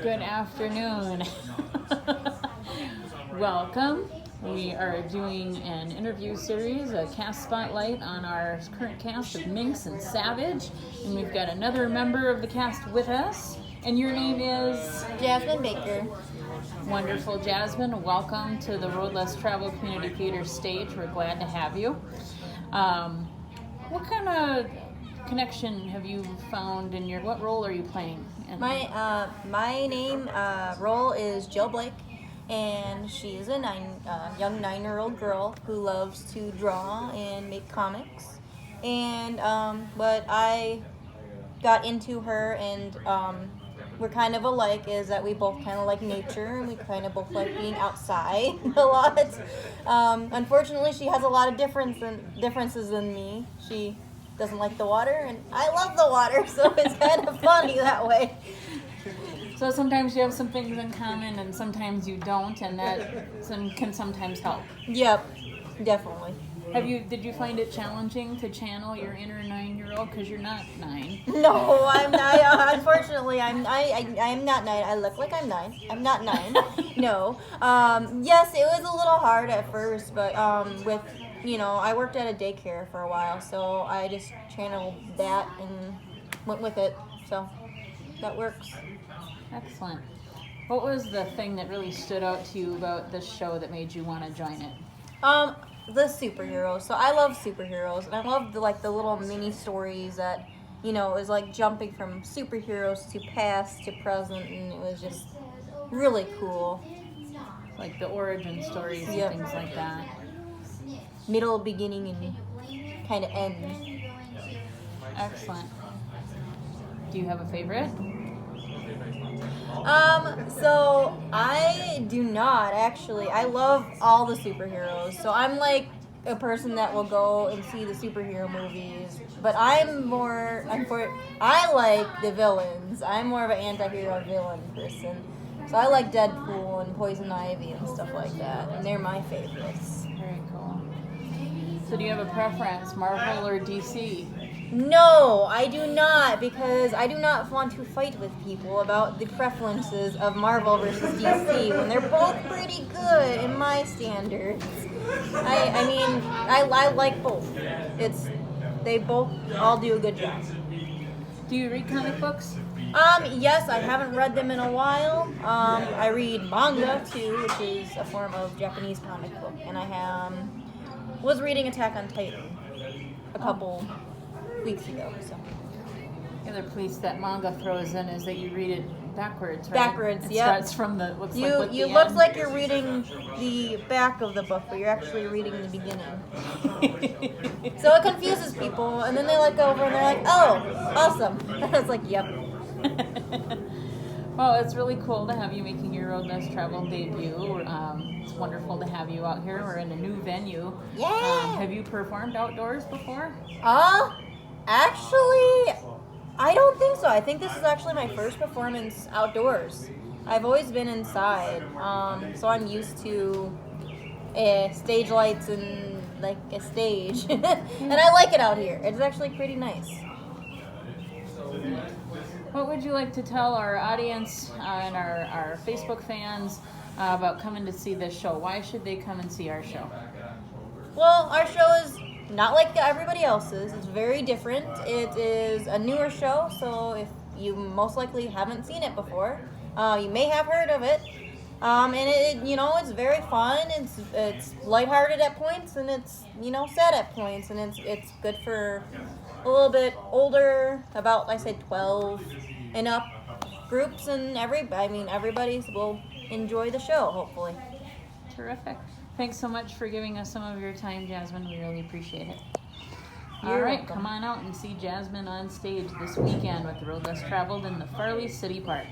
Good afternoon. Welcome. We are doing an interview series, a cast spotlight on our current cast of Minx and Savage. And we've got another member of the cast with us. And your name is? Jasmine Baker. Wonderful, Jasmine. Welcome to the Road Less Traveled Community Theater stage. We're glad to have you. What kind of connection have you found in what role are you playing? My name role is Jill Blake, and she's a young 9-year-old girl who loves to draw and make comics. And what I got into her and we're kind of alike is that we both kind of like nature, and we kind of both like being outside a lot. Unfortunately, she has a lot of differences than me. She doesn't like the water, and I love the water, so it's kind of funny that way. So sometimes you have some things in common, and sometimes you don't, and that can sometimes help. Yep, definitely. Did you find it challenging to channel your inner 9-year-old? Because you're not 9. No, I'm not. Unfortunately, I'm not 9. I look like I'm 9. I'm not 9. No. Yes, it was a little hard at first, but I worked at a daycare for a while, so I just channeled that and went with it. So that works. Excellent. What was the thing that really stood out to you about this show that made you want to join it? The superheroes. So I love superheroes, and I love the little mini stories that, it was like jumping from superheroes to past to present, and it was just really cool. Like the origin stories Yep. and things like that. Middle, beginning, and kind of end. Excellent. Do you have a favorite? So I do not actually. I love all the superheroes. So I'm like a person that will go and see the superhero movies, but I like the villains. I'm more of an anti-hero villain person. So I like Deadpool and Poison Ivy and stuff like that, and they're my favorites. Very cool. So do you have a preference, Marvel or DC? No, I do not, because I do not want to fight with people about the preferences of Marvel versus DC when they're both pretty good in my standards. I like both. They both all do a good job. Do you read comic books? Yes, I haven't read them in a while. I read manga too, which is a form of Japanese comic book, and I was reading Attack on Titan a couple weeks ago. So The other piece that manga throws in is that you read it backwards, right? Backwards, it yep. starts from the looks like you're reading the back of the book, but you're actually reading the beginning. So it confuses people, and then they look over and they're like, "Oh, awesome!" It's like, "Yep." Well, it's really cool to have you making your Road Less Traveled debut. It's wonderful to have you out here. We're in a new venue. Yeah. Have you performed outdoors before? Actually, I don't think so. I think this is actually my first performance outdoors. I've always been inside, so I'm used to stage lights and like a stage, and I like it out here. It's actually pretty nice. What would you like to tell our audience and our Facebook fans about coming to see this show? Why should they come and see our show? Well, our show is not like everybody else's. It's very different. It is a newer show, so if you most likely haven't seen it before, you may have heard of it. And it's very fun. It's lighthearted at points, and it's sad at points, and it's good for a little bit older, about 12 and up groups, and everybody will enjoy the show, hopefully. Terrific. Thanks so much for giving us some of your time, Jasmine. We really appreciate it. You're All right, welcome. come on out and see Jasmine on stage this weekend with the Road Less Traveled in the Farley City Park.